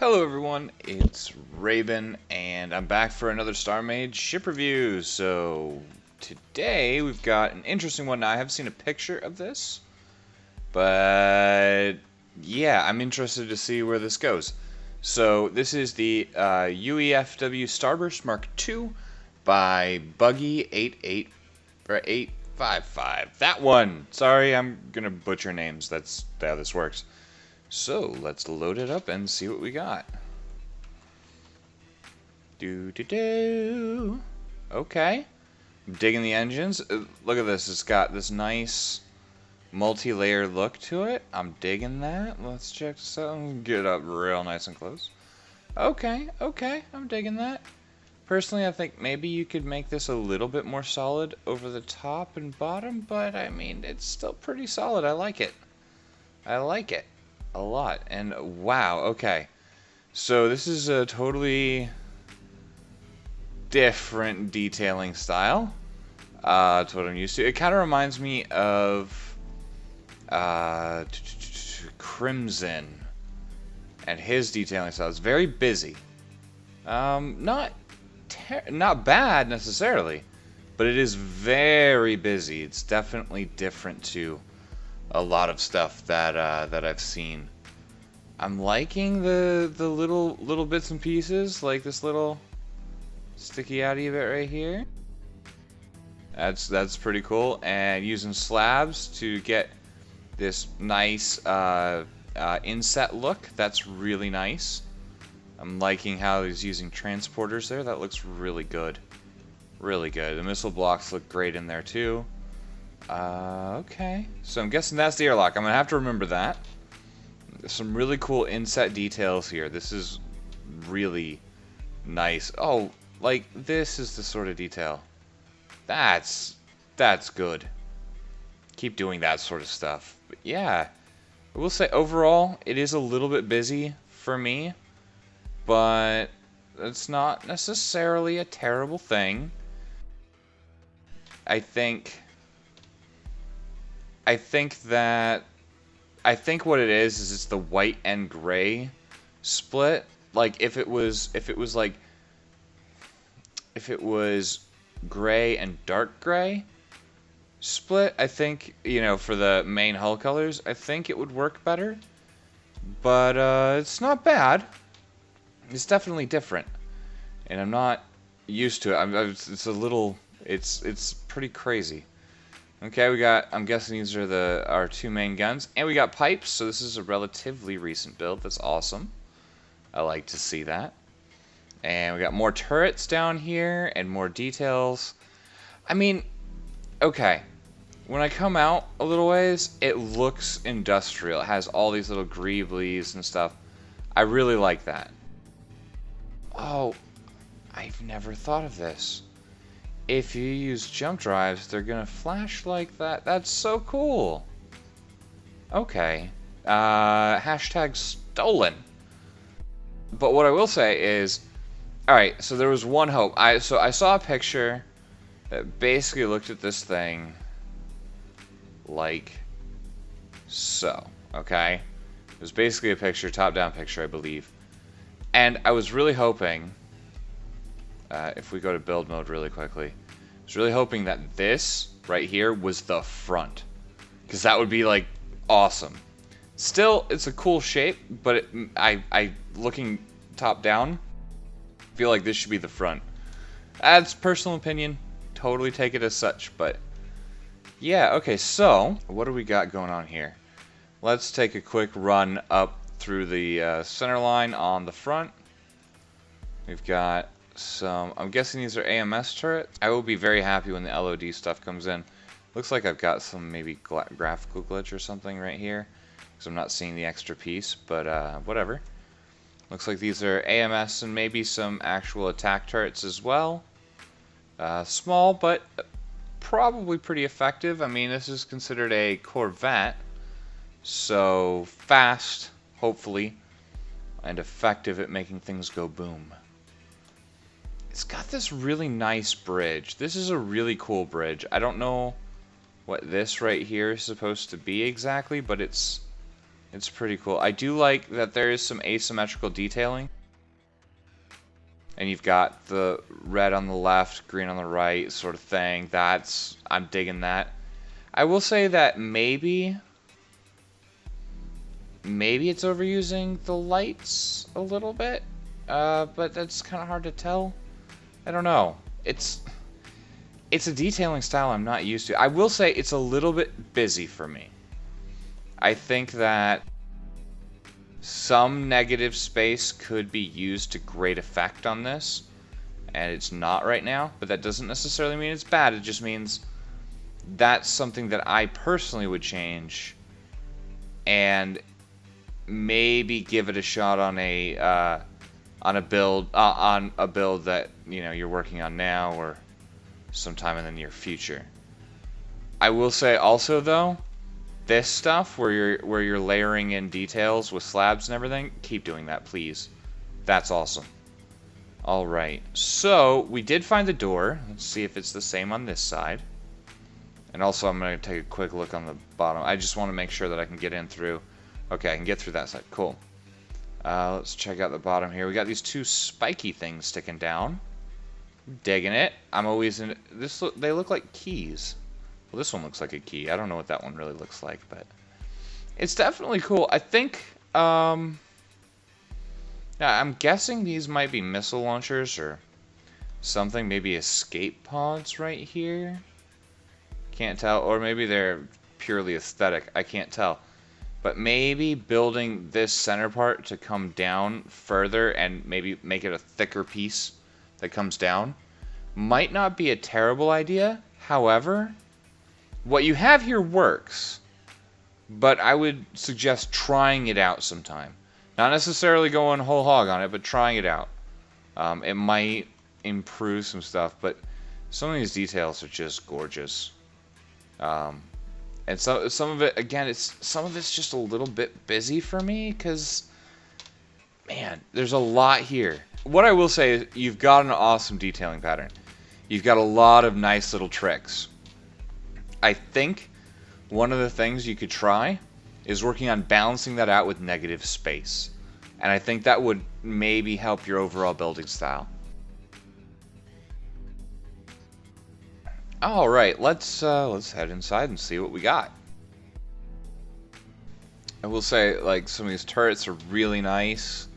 Hello everyone, it's Raven, and I'm back for another StarMade ship review. So, today we've got an interesting one. Now, I have seen a picture of this, but yeah, I'm interested to see where this goes. So, this is the UEFS StarBurst Mark II by Buggy855. That one! Sorry, I'm gonna butcher names. That's how this works. So, let's load it up and see what we got. Okay. I'm digging the engines. Look at this. It's got this nice multi-layer look to it. I'm digging that. Let's check this out. Get it up real nice and close. Okay. I'm digging that. Personally, I think maybe you could make this a little bit more solid over the top and bottom, but I mean, it's still pretty solid. I like it. I like it a lot. And wow, okay, so this is a totally different detailing style to what I'm used to. It kind of reminds me of Crimson and his detailing style. It's very busy, not bad necessarily, but it is very busy. It's definitely different to a lot of stuff that I've seen. I'm liking the little bits and pieces, like this little sticky outy bit right here. That's pretty cool. And using slabs to get this nice inset look. That's really nice. I'm liking how he's using transporters there. That looks really good. Really good. The missile blocks look great in there too. Okay, so I'm guessing that's the airlock. I'm gonna have to remember that. There's some really cool inset details here. This is really nice. Oh, like this is the sort of detail. That's good. Keep doing that sort of stuff. But yeah, I will say overall it is a little bit busy for me, but it's not necessarily a terrible thing. I think what it is it's the white and gray split. Like if it was gray and dark gray split, I think, you know, for the main hull colors, I think it would work better. But it's not bad. It's definitely different, and I'm not used to it. It's pretty crazy. Okay, I'm guessing these are our two main guns. And we got pipes, so this is a relatively recent build. That's awesome. I like to see that. And we got more turrets down here and more details. I mean, okay. When I come out a little ways, it looks industrial. It has all these little greeblies and stuff. I really like that. Oh, I've never thought of this. If you use jump drives, they're gonna flash like that. That's so cool. Okay. Hashtag stolen. But what I will say is, alright, so there was one hope. I saw a picture that basically looked at this thing like so. Okay? It was basically a picture, top-down picture, I believe. And I was really hoping, if we go to build mode really quickly, I was really hoping that this right here was the front, because that would be like awesome. Still, it's a cool shape, but I looking top down, feel like this should be the front. That's personal opinion. Totally take it as such, but yeah. Okay, so what do we got going on here? Let's take a quick run up through the center line on the front. We've got some, I'm guessing these are AMS turrets. I will be very happy when the LOD stuff comes in. Looks like I've got some maybe graphical glitch or something right here, because I'm not seeing the extra piece, but whatever. Looks like these are AMS and maybe some actual attack turrets as well. Small, but probably pretty effective. I mean, this is considered a Corvette, so fast, hopefully, and effective at making things go boom. It's got this really nice bridge. This is a really cool bridge. I don't know what this right here is supposed to be exactly, but it's It's pretty cool. I do like that there is some asymmetrical detailing. And you've got the red on the left, green on the right sort of thing. I'm digging that. I will say that maybe it's overusing the lights a little bit. But that's kind of hard to tell. I don't know. It's a detailing style I'm not used to. I will say it's a little bit busy for me. I think that some negative space could be used to great effect on this, and it's not right now, but that doesn't necessarily mean it's bad. It just means that's something that I personally would change and maybe give it a shot on a build that, you know, you're working on now or sometime in the near future. I will say also though, this stuff where you're layering in details with slabs and everything, keep doing that, please. That's awesome. All right, so we did find the door. Let's see if it's the same on this side. And also, I'm going to take a quick look on the bottom. I just want to make sure that I can get in through. Okay, I can get through that side. Cool. Let's check out the bottom here. We got these two spiky things sticking down. Digging it. I'm always in this. They look like keys. Well, this one looks like a key. I don't know what that one really looks like, but it's definitely cool. I think, yeah, I'm guessing these might be missile launchers or something. Maybe escape pods right here. Can't tell. Or maybe they're purely aesthetic. I can't tell. But maybe building this center part to come down further and maybe make it a thicker piece that comes down might not be a terrible idea. However, what you have here works, but I would suggest trying it out sometime. Not necessarily going whole hog on it, but trying it out. It might improve some stuff, but some of these details are just gorgeous. And some of it, again, some of it's just a little bit busy for me, because, man, there's a lot here. What I will say is you've got an awesome detailing pattern. You've got a lot of nice little tricks. I think one of the things you could try is working on balancing that out with negative space. And I think that would maybe help your overall building style. All right, let's head inside and see what we got. I will say, like, some of these turrets are really nice.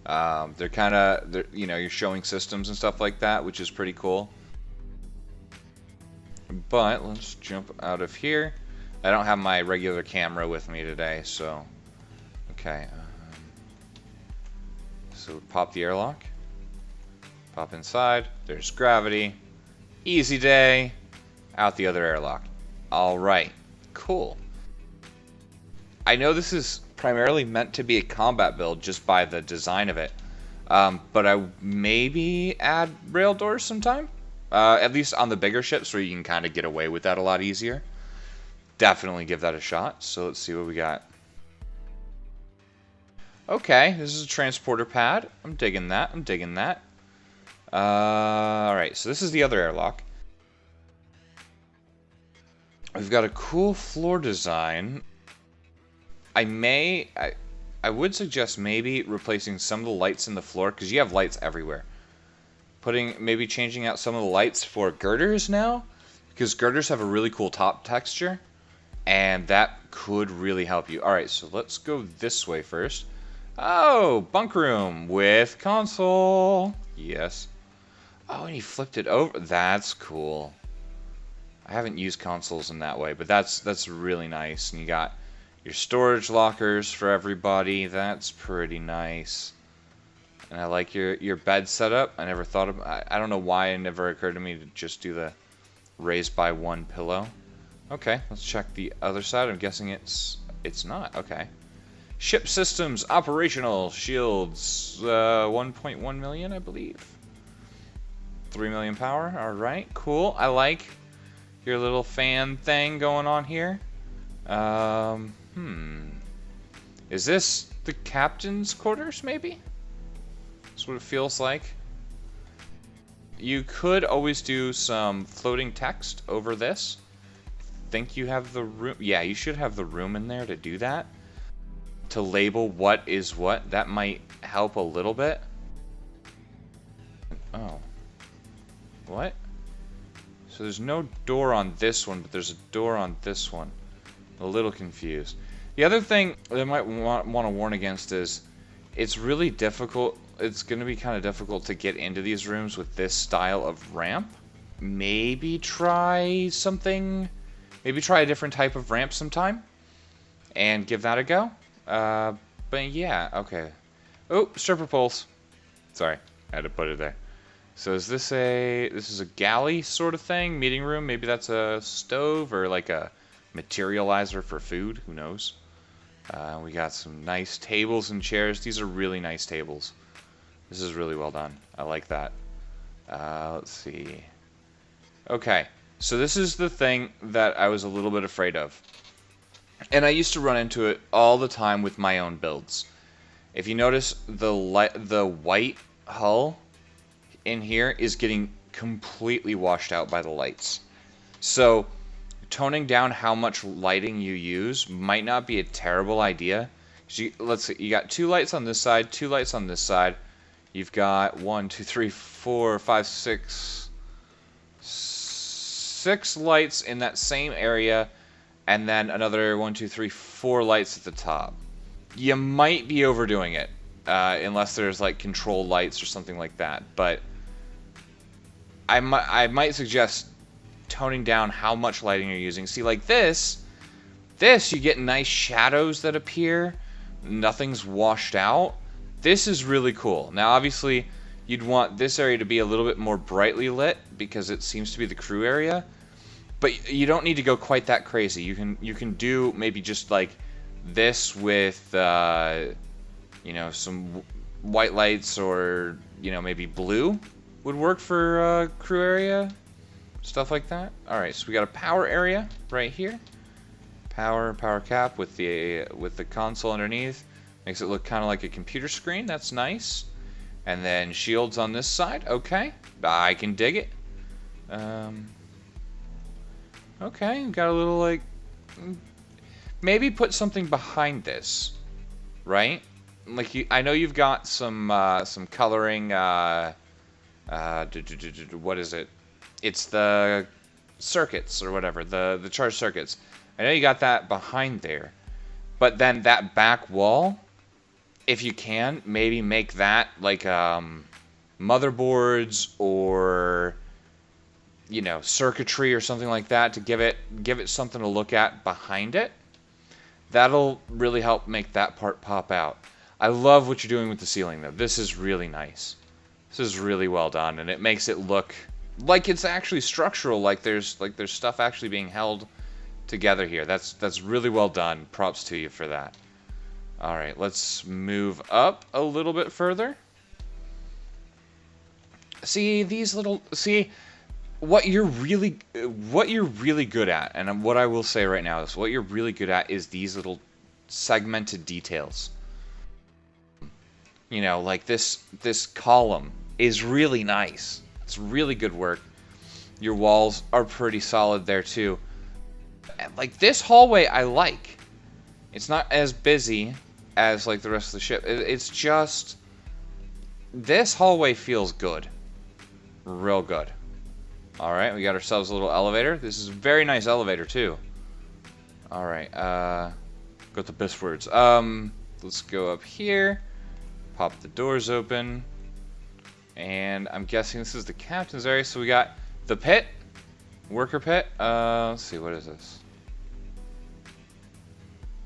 They're kind of, you know, you're showing systems and stuff like that, which is pretty cool. But let's jump out of here. I don't have my regular camera with me today, so okay. So pop the airlock. Pop inside. There's gravity. Easy day. Out the other airlock. All right. Cool. I know this is primarily meant to be a combat build just by the design of it, but I maybe add rail doors sometime. At least on the bigger ships where you can kind of get away with that a lot easier. Definitely give that a shot. So let's see what we got. Okay, this is a transporter pad. I'm digging that. I'm digging that. Alright, so this is the other airlock. We've got a cool floor design. I would suggest maybe replacing some of the lights in the floor, because you have lights everywhere. Maybe changing out some of the lights for girders now, because girders have a really cool top texture, and that could really help you. Alright, so let's go this way first. Oh, bunk room with console. Yes. Oh, and he flipped it over. That's cool. I haven't used consoles in that way, but that's really nice. And you got your storage lockers for everybody. That's pretty nice. And I like your bed setup. I never thought of. I don't know why it never occurred to me to just do the raised by one pillow. Okay, let's check the other side. I'm guessing it's not. Okay. Ship systems operational. Shields 1.1 million, I believe. 3 million power. All right, cool. I like your little fan thing going on here. Is this the captain's quarters, maybe? That's what it feels like. You could always do some floating text over this. I think you have the room. Yeah, you should have the room in there to do that. to label what is what. That might help a little bit. Oh. What? So there's no door on this one, but there's a door on this one. A little confused. The other thing that I might want to warn against is it's really difficult. It's going to be kind of difficult to get into these rooms with this style of ramp. Maybe try something. Maybe try a different type of ramp sometime and give that a go. But yeah, okay. Oh, stripper poles. Sorry, I had to put it there. So is this this is a galley sort of thing? Meeting room? Maybe that's a stove or like a materializer for food? Who knows? We got some nice tables and chairs. These are really nice tables. This is really well done. I like that. Let's see. Okay, so this is the thing that I was a little bit afraid of. And I used to run into it all the time with my own builds. If you notice, the white hull in here is getting completely washed out by the lights. So toning down how much lighting you use might not be a terrible idea. Let's see, you got 2 lights on this side, 2 lights on this side. You've got 1, 2, 3, 4, 5, 6 lights in that same area, and then another 1, 2, 3, 4 lights at the top. You might be overdoing it, unless there's like control lights or something like that. But I might suggest toning down how much lighting you're using. See, like this you get nice shadows that appear. Nothing's washed out. This is really cool. Now, obviously, you'd want this area to be a little bit more brightly lit because it seems to be the crew area. But you don't need to go quite that crazy. You can do maybe just like this with you know, some white lights, or you know, maybe blue would work for crew area, stuff like that. All right, so we got a power area right here. Power cap with the console underneath. Makes it look kind of like a computer screen. That's nice. And then shields on this side. Okay, I can dig it. Okay, got a little like, maybe put something behind this, right? Like I know you've got some coloring. What is it? It's the circuits or whatever, the charge circuits. I know you got that behind there, but then that back wall, if you can, maybe make that like motherboards or, you know, circuitry or something like that to give it something to look at behind it. That'll really help make that part pop out. I love what you're doing with the ceiling though. This is really nice. This is really well done, and it makes it look like it's actually structural, like there's stuff actually being held together here. That's really well done. Props to you for that. All right, let's move up a little bit further. See what you're really good at, and what I will say right now is what you're really good at is these little segmented details. You know, like this column is really nice. It's really good work. Your walls are pretty solid there too. Like this hallway I like. It's not as busy as like the rest of the ship. It's just, this hallway feels good. Real good. Alright, we got ourselves a little elevator. This is a very nice elevator too. Alright, got the best words. Let's go up here. Pop the doors open. And I'm guessing this is the captain's area. So we got the pit. Worker pit. Let's see, what is this?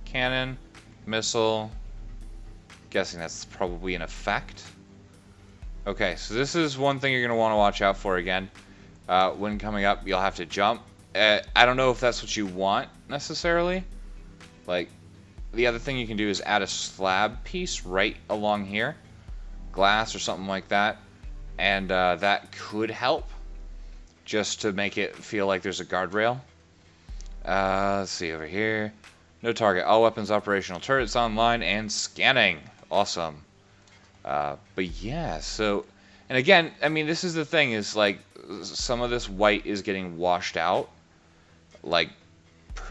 Cannon. Missile. Guessing that's probably an effect. Okay, so this is one thing you're going to want to watch out for again. When coming up, you'll have to jump. I don't know if that's what you want, necessarily. Like, the other thing you can do is add a slab piece right along here. Glass or something like that. And that could help. Just to make it feel like there's a guardrail. Let's see, over here. No target. All weapons operational. Turrets online and scanning. Awesome. But yeah, so... And again, I mean, this is the thing, is like, some of this white is getting washed out. Like,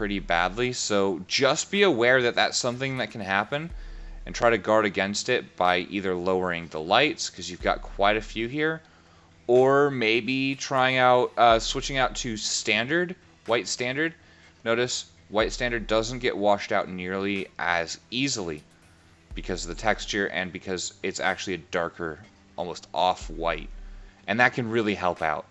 pretty badly. So just be aware that that's something that can happen, and try to guard against it by either lowering the lights, because you've got quite a few here, or maybe trying out switching out to standard, white standard. Notice white standard doesn't get washed out nearly as easily because of the texture and because it's actually a darker, almost off-white. And that can really help out.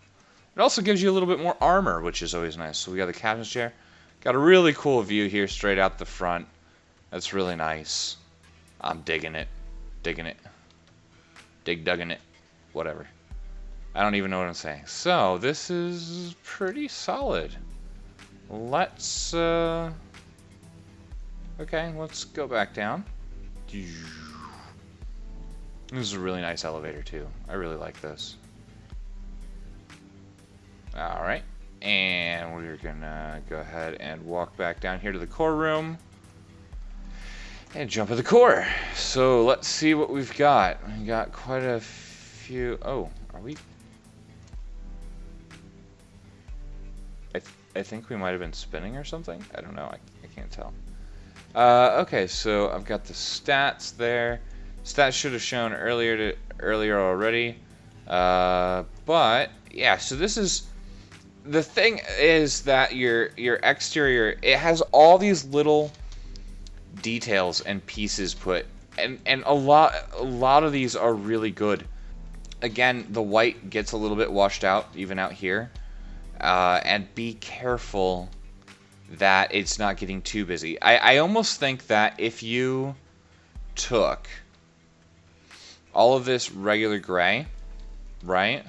It also gives you a little bit more armor, which is always nice. So we got the captain's chair. Got a really cool view here straight out the front. That's really nice. I'm digging it. Digging it. Dugging it. Whatever. I don't even know what I'm saying. So, this is pretty solid. Let's, okay, let's go back down. This is a really nice elevator, too. I really like this. Alright. And we're gonna go ahead and walk back down here to the core room. And jump at the core. So, let's see what we've got. We got quite a few... Oh, are we... I think we might have been spinning or something. I don't know. I can't tell. Okay, so I've got the stats there. Stats should have shown earlier already. But yeah, so this is the thing is that your exterior, it has all these little details and pieces put, and a lot of these are really good. Again, the white gets a little bit washed out, even out here. And be careful that it's not getting too busy. I almost think that if you took all of this regular gray, right,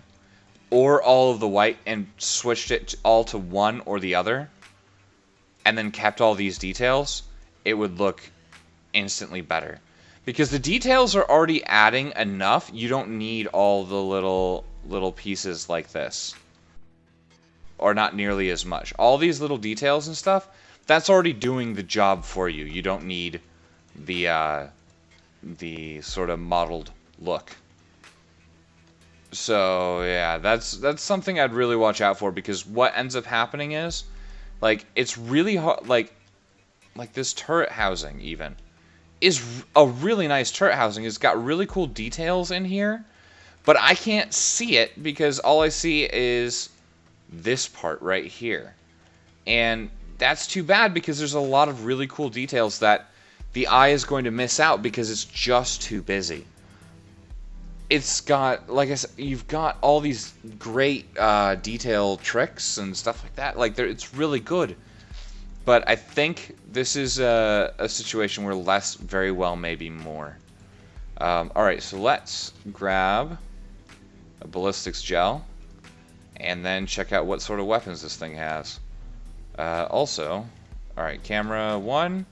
or all of the white and switched it all to one or the other, and then kept all these details, it would look instantly better. Because the details are already adding enough, you don't need all the little pieces like this. Or not nearly as much. All these little details and stuff, that's already doing the job for you. You don't need the sort of modeled look. So yeah, that's something I'd really watch out for, because what ends up happening is, like, it's really hard. Like this turret housing even is a really nice turret housing. It's got really cool details in here, but I can't see it because all I see is this part right here. And that's too bad, because there's a lot of really cool details that the eye is going to miss out because it's just too busy. It's got, like I said, you've got all these great detail tricks and stuff like that. Like, it's really good. But I think this is a situation where less very well may be more. Alright, so let's grab a ballistics gel. And then check out what sort of weapons this thing has. Also, alright, camera 1,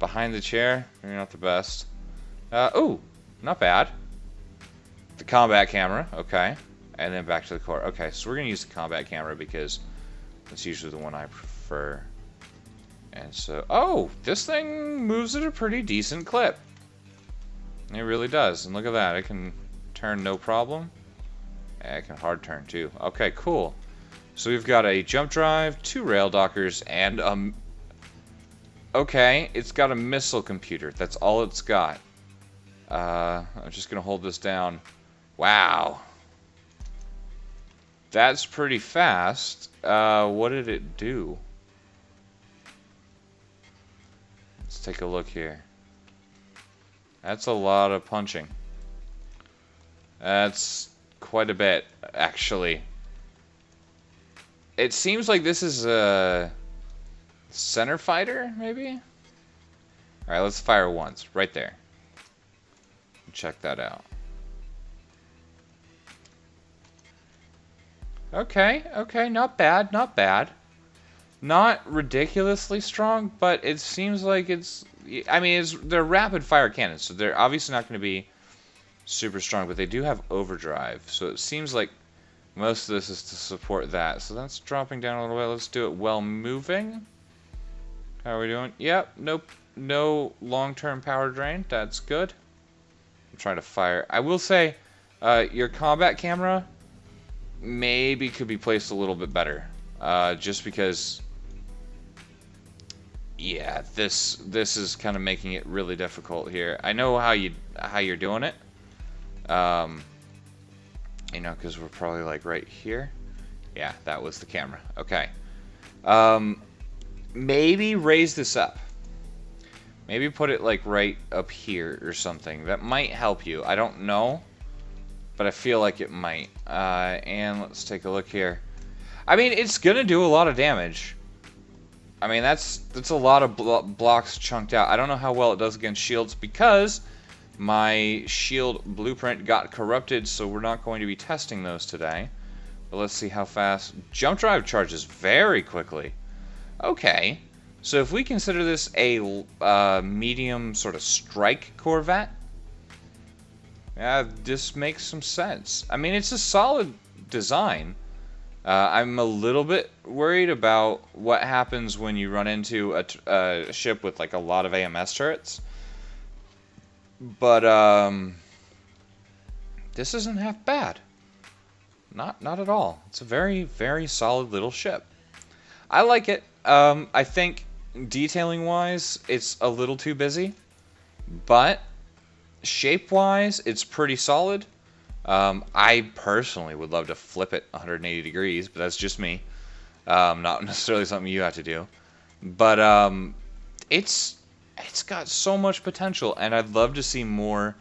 behind the chair, maybe not the best. Ooh, not bad. The combat camera, okay. And then back to the core. Okay, so we're going to use the combat camera because that's usually the one I prefer. And so, oh, this thing moves at a pretty decent clip. It really does. And look at that, it can turn no problem. I can hard turn too. Okay, cool. So we've got a jump drive, 2 rail dockers, and okay, it's got a missile computer. That's all it's got. I'm just gonna hold this down. Wow. That's pretty fast. What did it do? Let's take a look here. That's a lot of punching. That's quite a bit, actually. It seems like this is a center fighter, maybe? Alright, let's fire once, right there. Check that out. Okay, not bad, not bad. Not ridiculously strong, but it seems like it's... I mean, they're rapid fire cannons, so they're obviously not going to be super strong, but they do have overdrive, so it seems like most of this is to support that. So that's dropping down a little bit. Let's do it while moving. How are we doing? Yep, nope, no long-term power drain. That's good. I'm trying to fire. I will say, your combat camera maybe could be placed a little bit better, just because Yeah, this is kind of making it really difficult here. I know how you're doing it. You know, because we're probably like right here. Yeah, that was the camera. Okay. Maybe raise this up. Maybe put it like right up here or something. That might help you. I don't know, but I feel like it might. And let's take a look here. I mean, it's gonna do a lot of damage. I mean, that's a lot of blocks chunked out. I don't know how well it does against shields because my shield blueprint got corrupted, so we're not going to be testing those today. But let's see how fast. Jump drive charges very quickly. Okay, so if we consider this a medium sort of strike Corvette, yeah, this makes some sense. I mean, it's a solid design. I'm a little bit worried about what happens when you run into a ship with like a lot of AMS turrets. But this isn't half bad. Not at all. It's a very, very solid little ship. I like it. I think detailing wise, it's a little too busy, but shape wise, it's pretty solid. I personally would love to flip it 180 degrees, but that's just me. Not necessarily something you have to do. But it's got so much potential, and I'd love to see more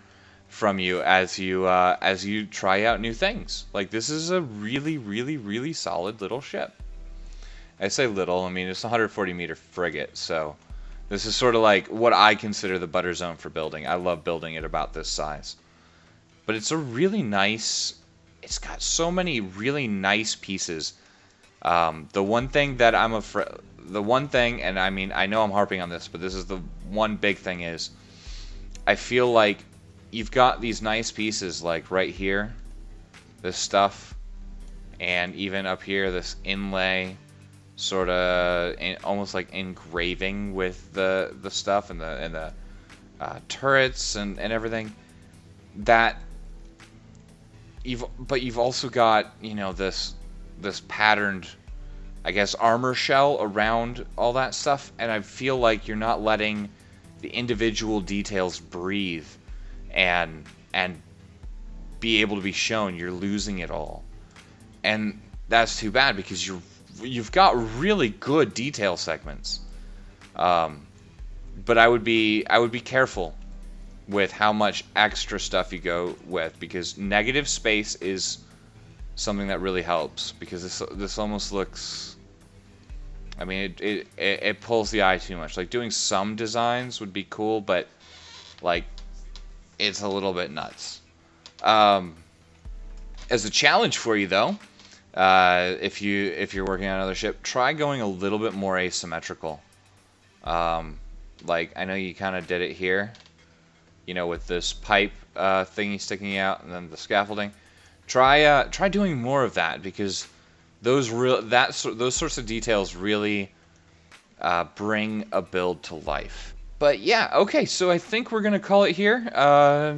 from you as you try out new things. Like, this is a really, really, really solid little ship. I say little, I mean, it's a 140-meter frigate, so this is sort of like what I consider the butter zone for building. I love building it about this size. But it's a really nice, it's got so many really nice pieces. The one thing that I'm afraid, and I mean, I know I'm harping on this, but this is the one big thing is, I feel like you've got these nice pieces like right here, this stuff, and even up here, this inlay, sort of almost like engraving with the stuff and the turrets and everything. That you've also got, you know, this patterned, I guess, armor shell around all that stuff, and I feel like you're not letting the individual details breathe and be able to be shown. You're losing it all, and that's too bad because you've got really good detail segments. But I would be careful with how much extra stuff you go with, because negative space is something that really helps, because this almost looks, I mean, it pulls the eye too much. Like, doing some designs would be cool, but like, it's a little bit nuts. As a challenge for you though, if you're working on another ship, try going a little bit more asymmetrical. Like, I know you kind of did it here, you know, with this pipe thingy sticking out, and then the scaffolding. Try doing more of that, because those sorts of details really bring a build to life. But yeah, okay, so I think we're gonna call it here.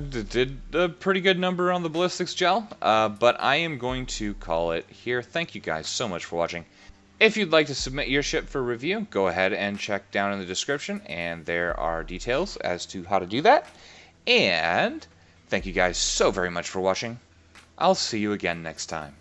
Did a pretty good number on the ballistics gel, but I am going to call it here. Thank you guys so much for watching. If you'd like to submit your ship for review, go ahead and check down in the description, and there are details as to how to do that. And thank you guys so very much for watching. I'll see you again next time.